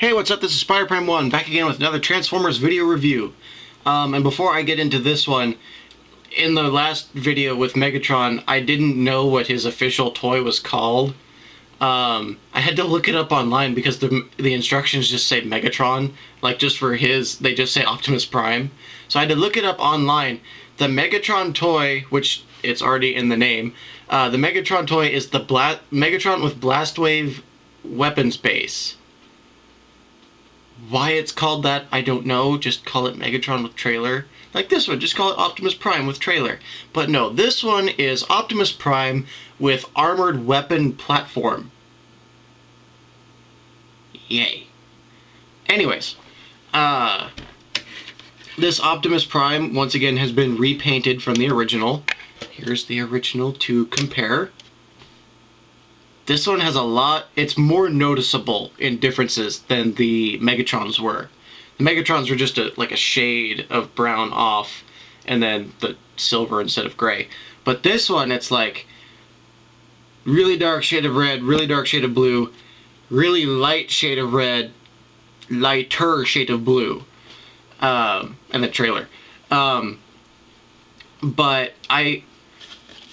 Hey, what's up? This is Spider-Prime1, back again with another Transformers video review. And before I get into this one, in the last video with Megatron, I didn't know what his official toy was called. I had to look it up online because the instructions just say Megatron. Like, just for his, they just say Optimus Prime. So I had to look it up online. The Megatron toy, which it's already in the name, the Megatron toy is the Megatron with Blast Wave weapons base. Why it's called that, I don't know. Just call it Megatron with trailer. Like this one, just call it Optimus Prime with trailer. But no, this one is Optimus Prime with armored weapon platform. Yay. Anyways, this Optimus Prime, once again, has been repainted from the original. Here's the original to compare. This one has a lot, it's more noticeable in differences than the Megatrons were. The Megatrons were just like a shade of brown off, and then the silver instead of gray. But this one, it's like really dark shade of red, really dark shade of blue, really light shade of red, lighter shade of blue, and the trailer. But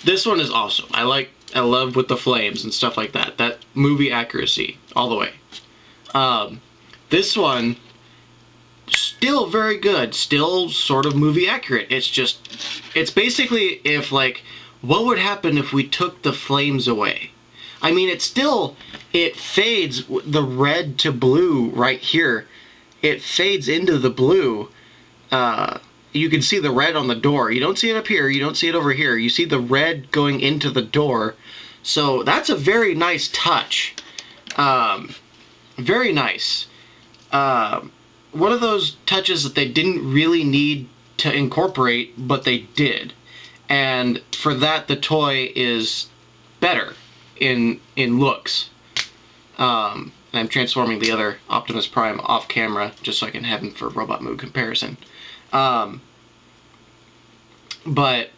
this one is awesome. I love with the flames and stuff like that. That movie accuracy all the way. This one, still very good. Still sort of movie accurate. It's basically if, like, what would happen if we took the flames away? I mean, it fades the red to blue right here. It fades into the blue. You can see the red on the door. You don't see it up here. You don't see it over here. You see the red going into the door. So that's a very nice touch. Very nice. One of those touches that they didn't really need to incorporate, but they did. And for that, the toy is better in looks. I'm transforming the other Optimus Prime off camera just so I can have him for robot mode comparison. But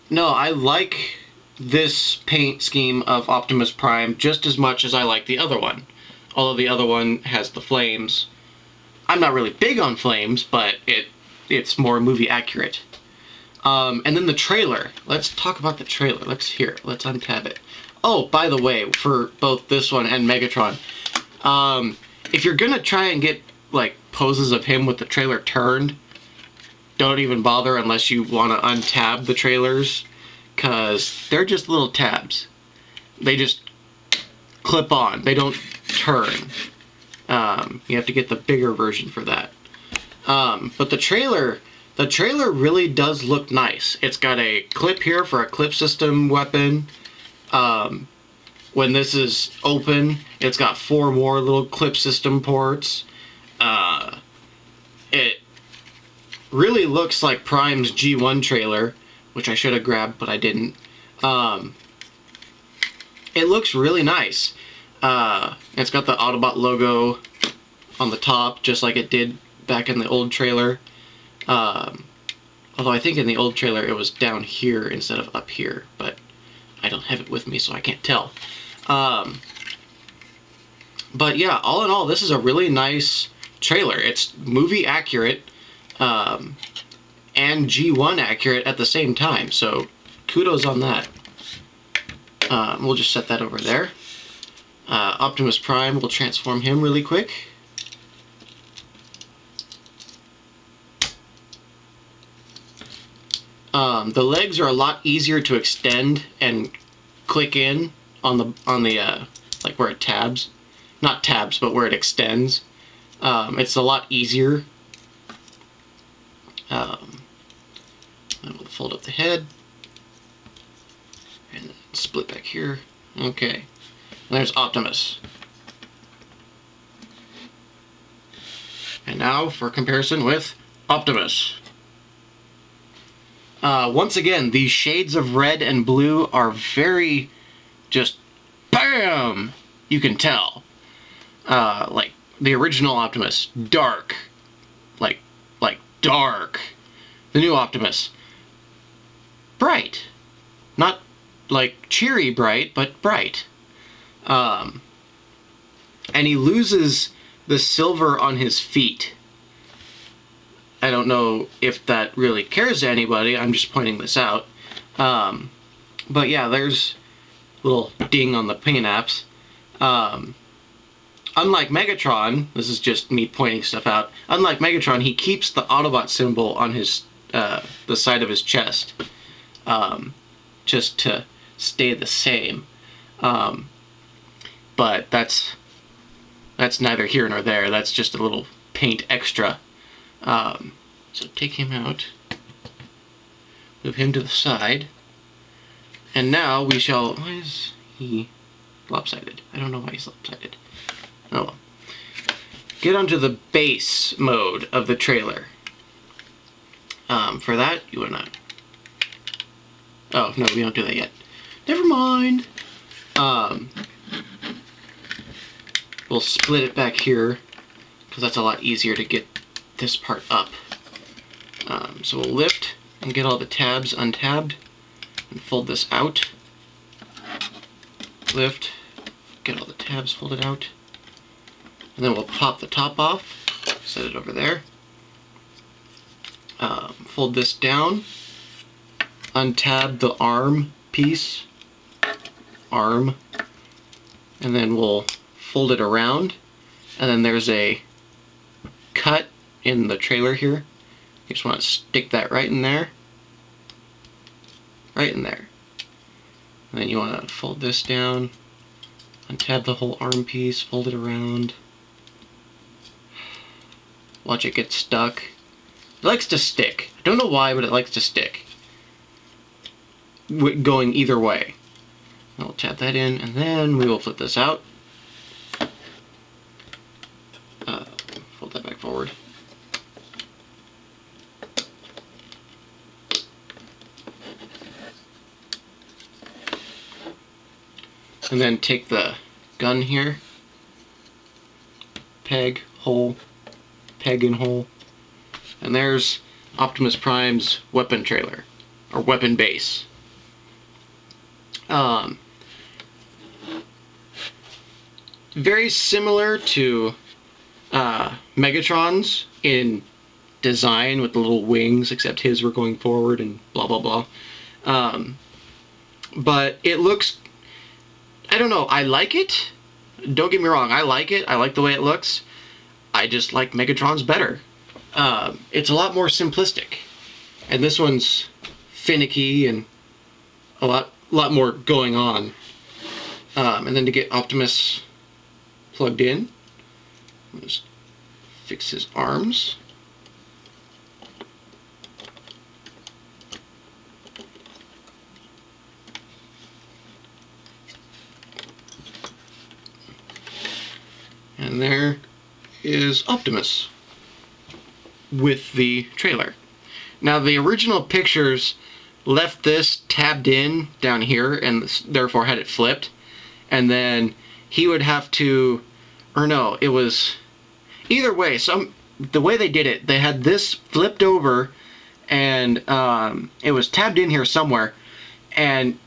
no, I like this paint scheme of Optimus Prime just as much as I like the other one. Although the other one has the flames. I'm not really big on flames, but it's more movie accurate. And then the trailer. Let's talk about the trailer. Let's untab it. Oh, by the way, for both this one and Megatron, if you're gonna try and get like poses of him with the trailer turned, don't even bother unless you want to untab the trailers, because they're just little tabs. They just clip on. They don't turn. You have to get the bigger version for that. But the trailer really does look nice. It's got a clip here for a clip system weapon. When this is open, it's got 4 more little clip system ports. It really looks like Prime's G1 trailer, which I should have grabbed, but I didn't. It looks really nice. It's got the Autobot logo on the top, just like it did back in the old trailer. Although I think in the old trailer it was down here instead of up here, but I don't have it with me, so I can't tell. But yeah, all in all, this is a really nice trailer. It's movie accurate. And G1 accurate at the same time, so kudos on that. We'll just set that over there. Optimus Prime, we'll transform him really quick. The legs are a lot easier to extend and click in on the like where it tabs. Not tabs, but where it extends. It's a lot easier. And we'll fold up the head and split back here. Okay, and there's Optimus. And now for comparison with Optimus. Once again, these shades of red and blue are very just BAM! You can tell. Like the original Optimus, dark. Like dark. The new Optimus, bright. Not like cheery bright, but bright. And he loses the silver on his feet. I don't know if that really cares to anybody. I'm just pointing this out. But yeah, there's a little ding on the paint apps. Unlike Megatron, this is just me pointing stuff out. Unlike Megatron, he keeps the Autobot symbol on his the side of his chest, just to stay the same. But that's neither here nor there. That's just a little paint extra. So take him out, move him to the side, and now we shall. Why is he lopsided? I don't know why he's lopsided. Oh well. Get onto the base mode of the trailer. For that, you wanna. Oh no, we don't do that yet. Never mind. We'll split it back here because that's a lot easier to get this part up. So we'll lift and get all the tabs untabbed and fold this out. Lift, get all the tabs folded out. And then we'll pop the top off, set it over there. Fold this down, untab the arm piece, and then we'll fold it around, and then there's a cut in the trailer here. You just want to stick that right in there. Right in there. And then you want to fold this down, untab the whole arm piece, fold it around. Watch it get stuck. It likes to stick. I don't know why, but it likes to stick. Going either way. I'll tap that in, and then we will flip this out. Fold that back forward. And then take the gun here, peg, hole, peg and hole, and there's Optimus Prime's weapon trailer, or weapon base. Very similar to Megatron's in design with the little wings, except his were going forward and blah blah blah. But it looks, I don't know, I like it. Don't get me wrong, I like it. I like the way it looks. I just like Megatron's better. It's a lot more simplistic. And this one's finicky and a lot more going on. And then to get Optimus plugged in, just fix his arms. And there is Optimus with the trailer. Now the original pictures left this tabbed in down here and therefore had it flipped, and then he would have to, or no, it was either way. The way they did it, they had this flipped over and it was tabbed in here somewhere, and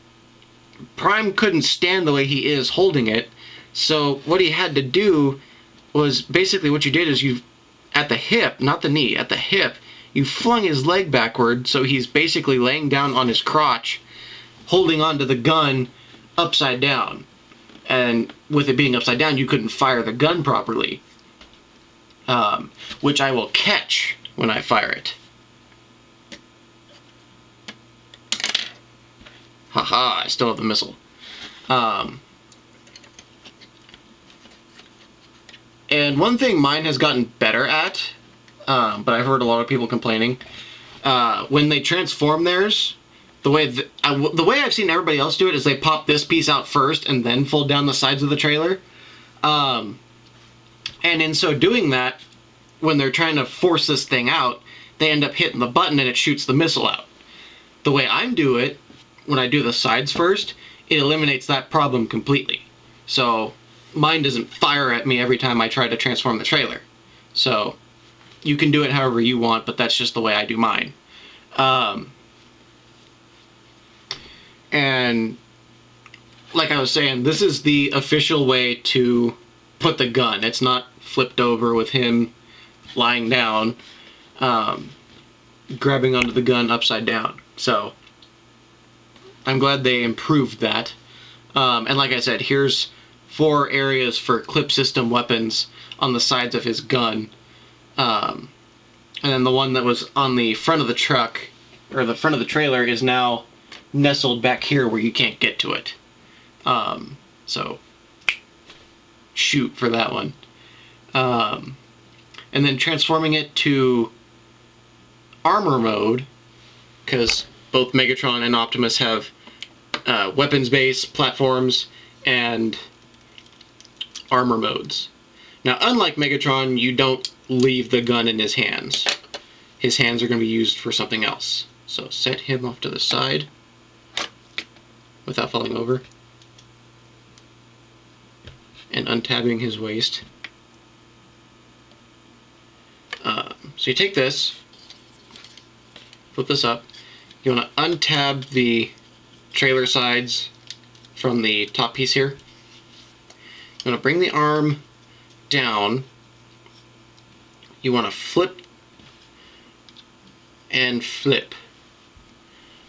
Prime couldn't stand the way he is holding it. So what he had to do was, basically what you did is you, at the hip, not the knee, at the hip, you flung his leg backward, so he's basically laying down on his crotch, holding onto the gun upside down. And with it being upside down, you couldn't fire the gun properly. Which I will catch when I fire it. Haha, I still have the missile. And one thing mine has gotten better at, but I've heard a lot of people complaining, when they transform theirs, the way I've seen everybody else do it is they pop this piece out first and then fold down the sides of the trailer. And in so doing that, when they're trying to force this thing out, they end up hitting the button and it shoots the missile out. The way I do it, when I do the sides first, it eliminates that problem completely. So mine doesn't fire at me every time I try to transform the trailer. So you can do it however you want, but that's just the way I do mine. And like I was saying, this is the official way to put the gun. It's not flipped over with him lying down, grabbing onto the gun upside down. So I'm glad they improved that. And like I said, here's 4 areas for clip system weapons on the sides of his gun. And then the one that was on the front of the truck, or the front of the trailer, is now nestled back here where you can't get to it. So shoot for that one. And then transforming it to armor mode, because both Megatron and Optimus have weapons-based platforms and armor modes. Now, unlike Megatron, you don't leave the gun in his hands. His hands are going to be used for something else. So set him off to the side without falling over. And untabbing his waist. So you take this, flip this up. You want to untab the trailer sides from the top piece here. You want to bring the arm down. You want to flip and flip.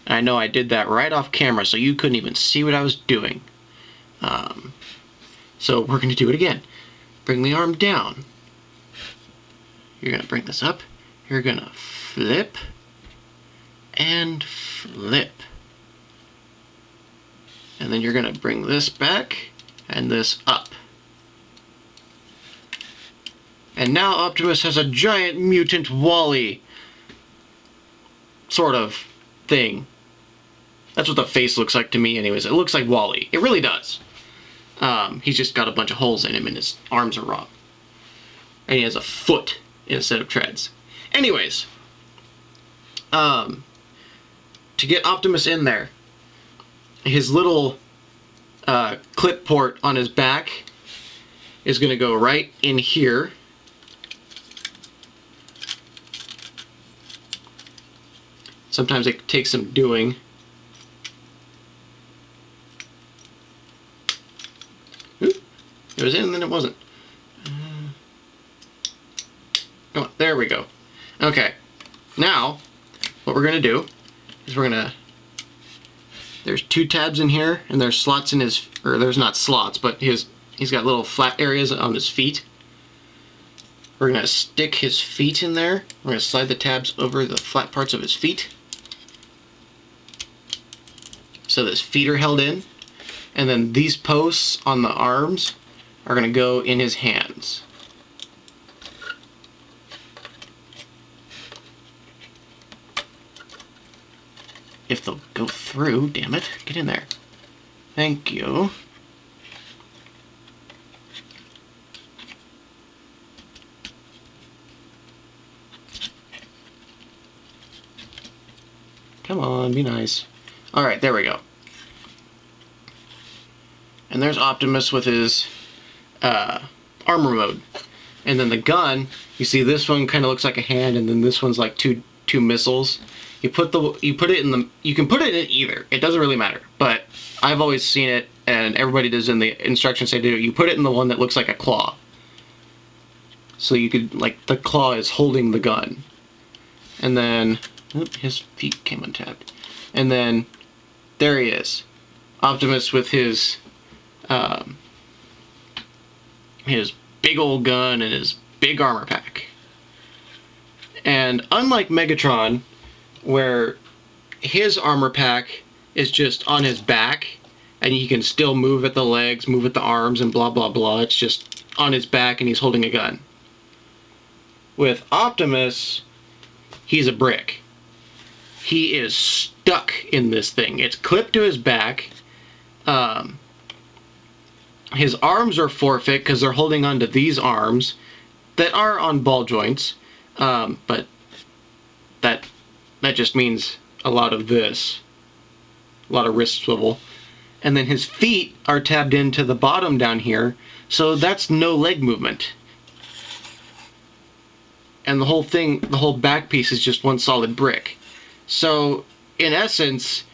I know I did that right off camera, so you couldn't even see what I was doing. So we're going to do it again. Bring the arm down. You're going to bring this up. You're going to flip and flip. And then you're going to bring this back and this up. And now Optimus has a giant mutant Wall-E sort of thing. That's what the face looks like to me anyways. It looks like Wall-E. It really does. He's just got a bunch of holes in him and his arms are wrong. And he has a foot instead of treads. Anyways, to get Optimus in there, his little clip port on his back is going to go right in here. Sometimes it takes some doing. Oop, it was in and then it wasn't. Come on, there we go. Okay, now what we're going to do is we're going to, there's 2 tabs in here and there's slots in his, or there's not slots, but he's got little flat areas on his feet. We're going to stick his feet in there. We're going to slide the tabs over the flat parts of his feet, so that his feet are held in. And then these posts on the arms are going to go in his hands. If they'll go through, damn it. Get in there. Thank you. Come on, be nice. Alright, there we go. And there's Optimus with his armor mode. And then the gun, you see this one kind of looks like a hand, and then this one's like two missiles. You can put it in either. It doesn't really matter. But I've always seen it, and everybody does in the instructions they do. You put it in the one that looks like a claw. So you could, like, the claw is holding the gun. And then, his feet came untapped. And then, there he is. Optimus with his big old gun and his big armor pack. And unlike Megatron, where his armor pack is just on his back, and he can still move at the legs, move at the arms, and blah blah blah, it's just on his back and he's holding a gun. With Optimus, he's a brick. He is stuck in this thing. It's clipped to his back. His arms are forfeit because they're holding onto these arms that are on ball joints, but that just means a lot of this, a lot of wrist swivel. And then his feet are tabbed into the bottom down here, so that's no leg movement. And the whole thing, the whole back piece is just one solid brick. So, in essence,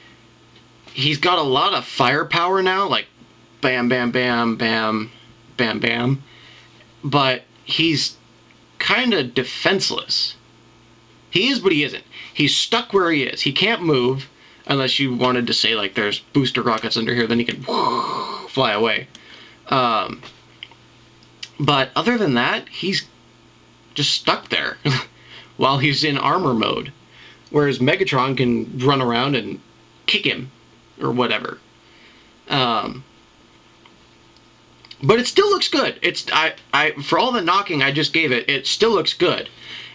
he's got a lot of firepower now, like bam, bam, bam, bam, bam, bam. but he's kind of defenseless. He is, but he isn't. He's stuck where he is. He can't move unless you wanted to say, like, there's booster rockets under here, then he can fly away. But other than that, he's just stuck there while he's in armor mode. Whereas Megatron can run around and kick him or whatever. But it still looks good. For all the knocking I just gave it, it still looks good.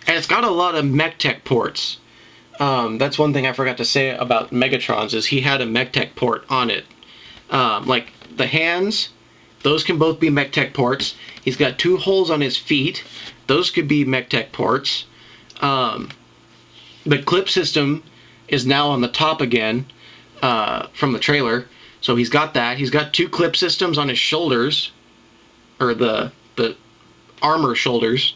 And it's got a lot of MechTech ports. That's one thing I forgot to say about Megatron's, is he had a MechTech port on it. Like the hands, those can both be MechTech ports. He's got 2 holes on his feet. Those could be MechTech ports. The clip system is now on the top again from the trailer. So he's got that. He's got 2 clip systems on his shoulders, or the armor shoulders.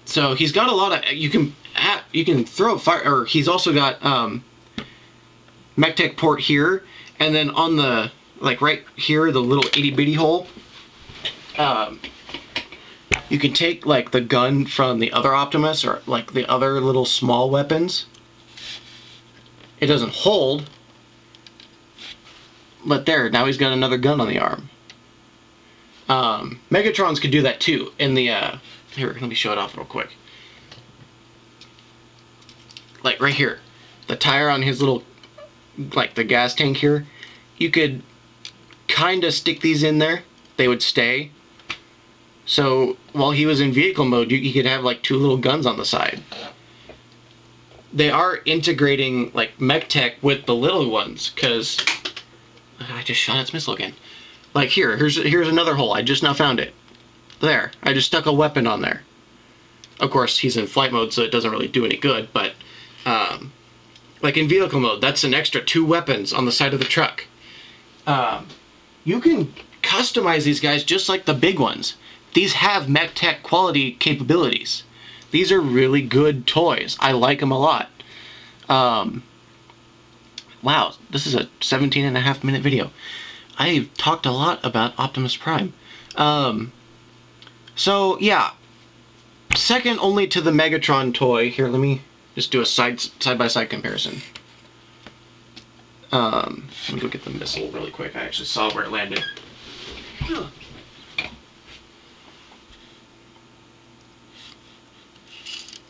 So he's got a lot of, you can throw fire, or he's also got MechTech port here, and then on the, like right here, the little itty bitty hole, you can take like the gun from the other Optimus, or like the other little small weapons. It doesn't hold, but there, now he's got another gun on the arm. Megatron's could do that too. In the here, let me show it off real quick. Like right here, the tire on his little, like the gas tank here, you could kind of stick these in there. They would stay. So while he was in vehicle mode, you could have like 2 little guns on the side. They are integrating like MechTech with the little ones, because I just shot its missile again. Like here's another hole. I just now found it. There, I just stuck a weapon on there. Of course, he's in flight mode, so it doesn't really do any good, but like in vehicle mode, that's an extra 2 weapons on the side of the truck. You can customize these guys just like the big ones. These have MechTech quality capabilities. These are really good toys. I like them a lot. Wow, this is a 17.5-minute video. I've talked a lot about Optimus Prime. So, yeah. Second only to the Megatron toy. Here, let me just do a side-by-side comparison. Let me go get the missile really quick. I actually saw where it landed.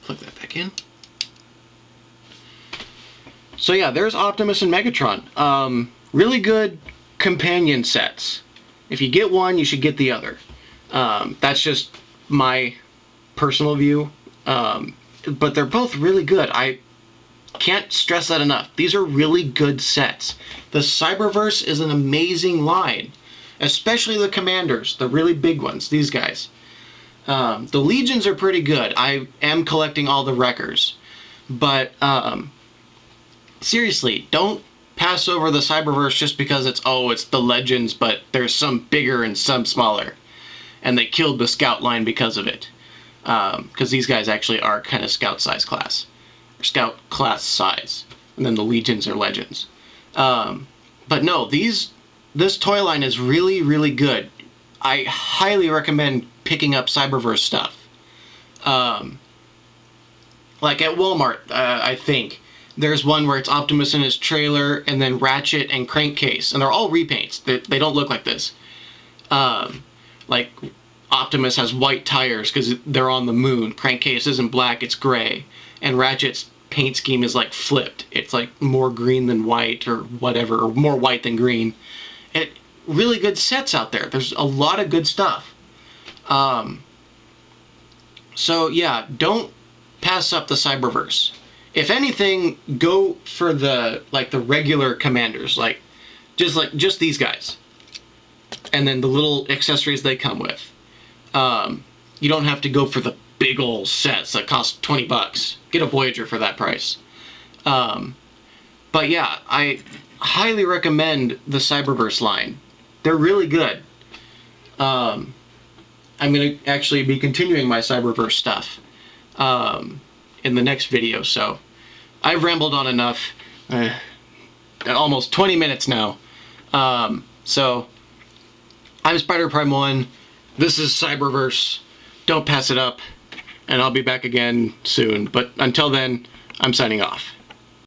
Plug that back in. So yeah, there's Optimus and Megatron. Really good companion sets. If you get one, you should get the other. That's just my personal view. But they're both really good. I can't stress that enough. These are really good sets. The Cyberverse is an amazing line. Especially the Commanders, the really big ones, these guys. The Legions are pretty good. I am collecting all the Wreckers. But, seriously, don't pass over the Cyberverse just because it's the Legends, but there's some bigger and some smaller. And they killed the Scout line because of it. Because these guys actually are kind of Scout size class. Or Scout class size. And then the Legions are Legends. But no, this toy line is really, really good. I highly recommend picking up Cyberverse stuff. Like at Walmart, I think, there's one where it's Optimus in his trailer, and then Ratchet and Crankcase. And they're all repaints. They don't look like this. Like, Optimus has white tires because they're on the moon. Crankcase isn't black, it's gray. And Ratchet's paint scheme is like flipped. It's like more green than white or whatever, or more white than green. And really good sets out there. There's a lot of good stuff. So yeah, don't pass up the Cyberverse. If anything, go for the regular Commanders, just these guys. And then the little accessories they come with. You don't have to go for the big old sets that cost $20. Get a Voyager for that price. But yeah, I highly recommend the Cyberverse line. They're really good. I'm going to actually be continuing my Cyberverse stuff in the next video, so I've rambled on enough. Almost 20 minutes now. So I'm Spider Prime 1. This is Cyberverse. Don't pass it up. And I'll be back again soon. But until then, I'm signing off.